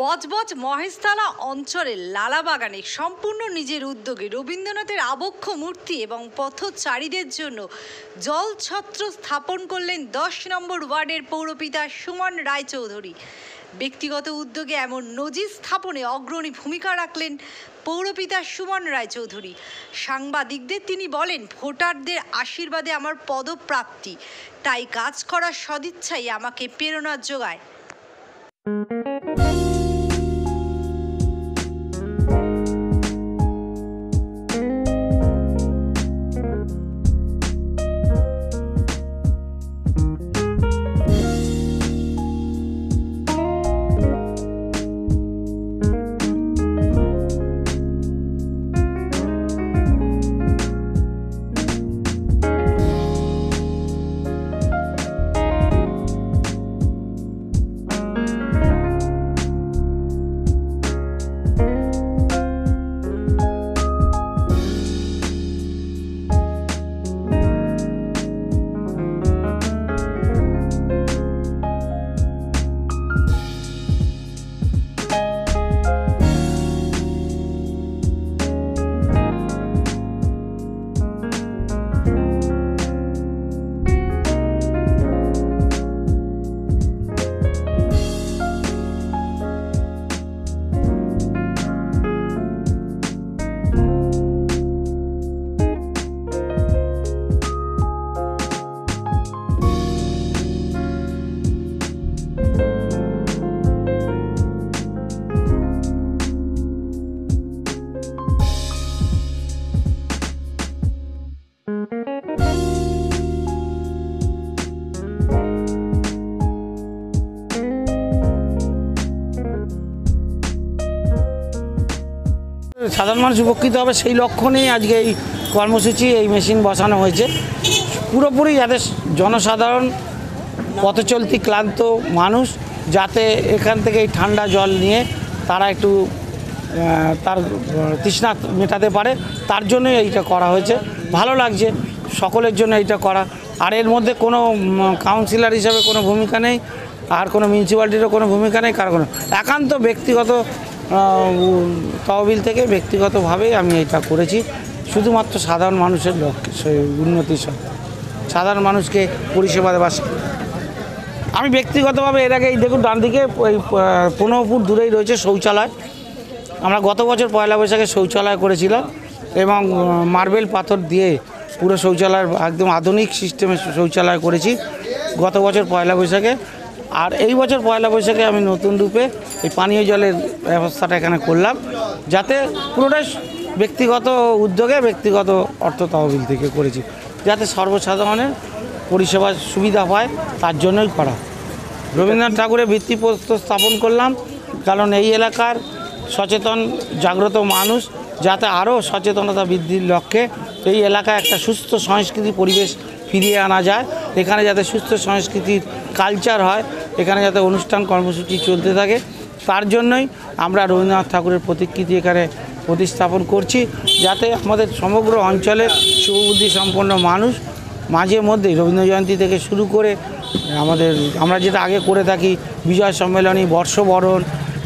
বজবজ মহেশতলা অঞ্চলের লালাবাগানে সম্পূর্ণ নিজের উদ্যোগে রবীন্দ্রনাথের আবক্ষ মূর্তি এবং পথচারীদের জন্য জলছত্র স্থাপন করলেন 10 নম্বর ওয়ার্ডের পৌরপিতা সুমন রায়চৌধুরী। ব্যক্তিগত উদ্যোগে এমন নজির স্থাপনে অগ্রণী ভূমিকা রাখলেন পৌরপিতা সুমন রায়চৌধুরী। সাংবাদিকদের তিনি বলেন, ভোটারদের আশীর্বাদে আমার পদপ্রাপ্তি, তাই কাজ করার সদিচ্ছাই আমাকে প্রেরণা যোগায়। সাধারণ মানুষ উপকৃত হবে সেই লক্ষ্য নিয়ে আজকে এই কর্মসূচি, এই মেশিন বসানো হয়েছে। পুরোপুরি যাতে জনসাধারণ, পথচলতি ক্লান্ত মানুষ যাতে এখান থেকে এই ঠান্ডা জল নিয়ে তারা একটু তার তৃষ্ণা মেটাতে পারে, তার জন্য এইটা করা হয়েছে। ভালো লাগছে সকলের জন্য এইটা করা। আর এর মধ্যে কোনো কাউন্সিলর হিসাবে কোনো ভূমিকা নেই, আর কোনো মিউনিসিপ্যালিটিরও কোনো ভূমিকা নেই, কার কোনো একান্ত ব্যক্তিগত তহবিল থেকে ব্যক্তিগতভাবেই আমি এটা করেছি, শুধুমাত্র সাধারণ মানুষের লক্ষ্যে, উন্নতির সাথে সাধারণ মানুষকে পরিষেবা দেওয়ার। আমি ব্যক্তিগতভাবে এর আগে এই দেখুন ডান দিকে ওই 15 ফুট দূরেই রয়েছে শৌচালয়। আমরা গত বছর পয়লা বৈশাখে শৌচালয় করেছিলাম এবং মার্বেল পাথর দিয়ে পুরো শৌচালয় একদম আধুনিক সিস্টেমে শৌচালয় করেছি গত বছর পয়লা বৈশাখে। আর এই বছর পয়লা বৈশাখে আমি নতুন রূপে এই পানীয় জলের ব্যবস্থাটা এখানে করলাম, যাতে পুরোটাই ব্যক্তিগত উদ্যোগে ব্যক্তিগত অর্থ তহবিল থেকে করেছি, যাতে সর্বসাধারণের পরিষেবার সুবিধা পায়, তার জন্যই করা। রবীন্দ্রনাথ ঠাকুরের ভিত্তিপ্রস্তর স্থাপন করলাম, কারণ এই এলাকার সচেতন জাগ্রত মানুষ যাতে আরও সচেতনতা বৃদ্ধির লক্ষ্যে এই এলাকায় একটা সুস্থ সংস্কৃতি পরিবেশ ফিরিয়ে আনা যায়, এখানে যাতে সুস্থ সংস্কৃতির কালচার হয়, এখানে যাতে অনুষ্ঠান কর্মসূচি চলতে থাকে, তার জন্যই আমরা রবীন্দ্রনাথ ঠাকুরের প্রতিকৃতি এখানে প্রতিস্থাপন করছি, যাতে আমাদের সমগ্র অঞ্চলের শুভবুদ্ধি সম্পন্ন মানুষ মাঝে মধ্যেই রবীন্দ্র জয়ন্তী থেকে শুরু করে আমরা যেটা আগে করে থাকি বিজয় সম্মেলনী, বর্ষবরণ,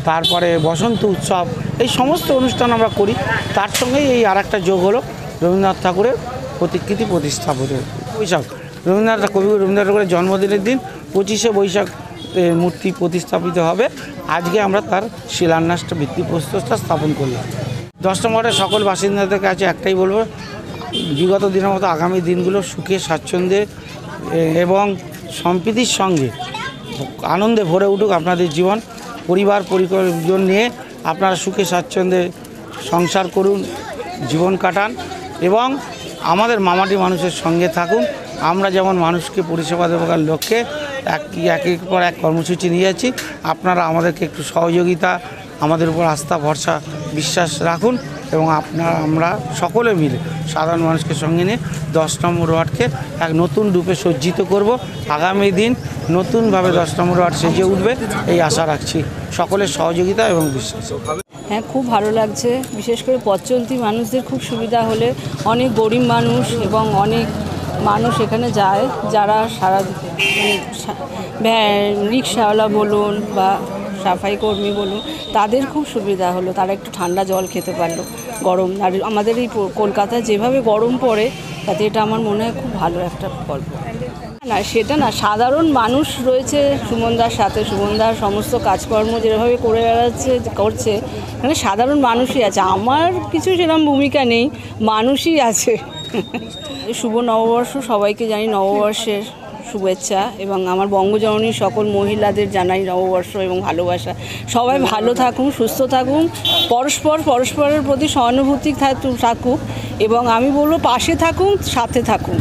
তারপরে বসন্ত উৎসব, এই সমস্ত অনুষ্ঠান আমরা করি। তার সঙ্গেই এই আরেকটা যোগ হলো রবীন্দ্রনাথ ঠাকুরের প্রতিকৃতি প্রতিস্থাপনের বৈশাখ। কবি রবীন্দ্রনাথ ঠাকুরের জন্মদিনের দিন 25শে বৈশাখ মূর্তি প্রতিস্থাপিত হবে। আজকে আমরা তার শিলান্যাসটা, ভিত্তিপ্রস্তরটা স্থাপন করলাম। 10 নম্বরের সকল বাসিন্দাদের কাছে একটাই বলবো, বিগত দিনের মতো আগামী দিনগুলো সুখে, স্বাচ্ছন্দ্যে এবং সম্প্রীতির সঙ্গে আনন্দে ভরে উঠুক আপনাদের জীবন। পরিবার পরিজন নিয়ে আপনারা সুখে স্বাচ্ছন্দ্যে সংসার করুন, জীবন কাটান এবং আমাদের মামাটি মানুষের সঙ্গে থাকুন। আমরা যেমন মানুষকে পরিষেবা দেওয়ার লক্ষ্যে একের পর এক কর্মসূচি নিয়ে যাচ্ছি, আপনারা আমাদেরকে একটু সহযোগিতা, আমাদের উপর আস্থা, ভরসা, বিশ্বাস রাখুন এবং আমরা সকলে মিলে সাধারণ মানুষকে সঙ্গে নিয়ে 10 নম্বর ওয়ার্ডকে এক নতুন রূপে সজ্জিত করব। আগামী দিন নতুনভাবে 10 নম্বর ওয়ার্ড সেজে উঠবে এই আশা রাখছি। সকলের সহযোগিতা এবং বিশ্বাস। হ্যাঁ, খুব ভালো লাগছে। বিশেষ করে পথ চলতি মানুষদের খুব সুবিধা হলে, অনেক গরিব মানুষ এবং অনেক মানুষ এখানে যায় যারা সারা রিক্সাওয়ালা বলুন বা সাফাই কর্মী বলুন, তাদের খুব সুবিধা হলো, তারা একটু ঠান্ডা জল খেতে পারলো। গরম আর আমাদের এই কলকাতায় যেভাবে গরম পড়ে, তাতে এটা আমার মনে হয় খুব ভালো একটা গল্প। না সেটা না, সাধারণ মানুষ রয়েছে সুমনদার সাথে, সুমনদার সমস্ত কাজকর্ম যেভাবে করে বেড়াচ্ছে করছে, মানে সাধারণ মানুষই আছে, আমার কিছু সেরকম ভূমিকা নেই, মানুষই আছে। শুভ নববর্ষ, সবাইকে জানি নববর্ষের শুভেচ্ছা, এবং আমার বঙ্গজননীর সকল মহিলাদের জানাই নববর্ষ এবং ভালোবাসা। সবাই ভালো থাকুন, সুস্থ থাকুন, পরস্পরের প্রতি সহানুভূতি থাকুক, এবং আমি বলবো পাশে থাকুন, সাথে থাকুন।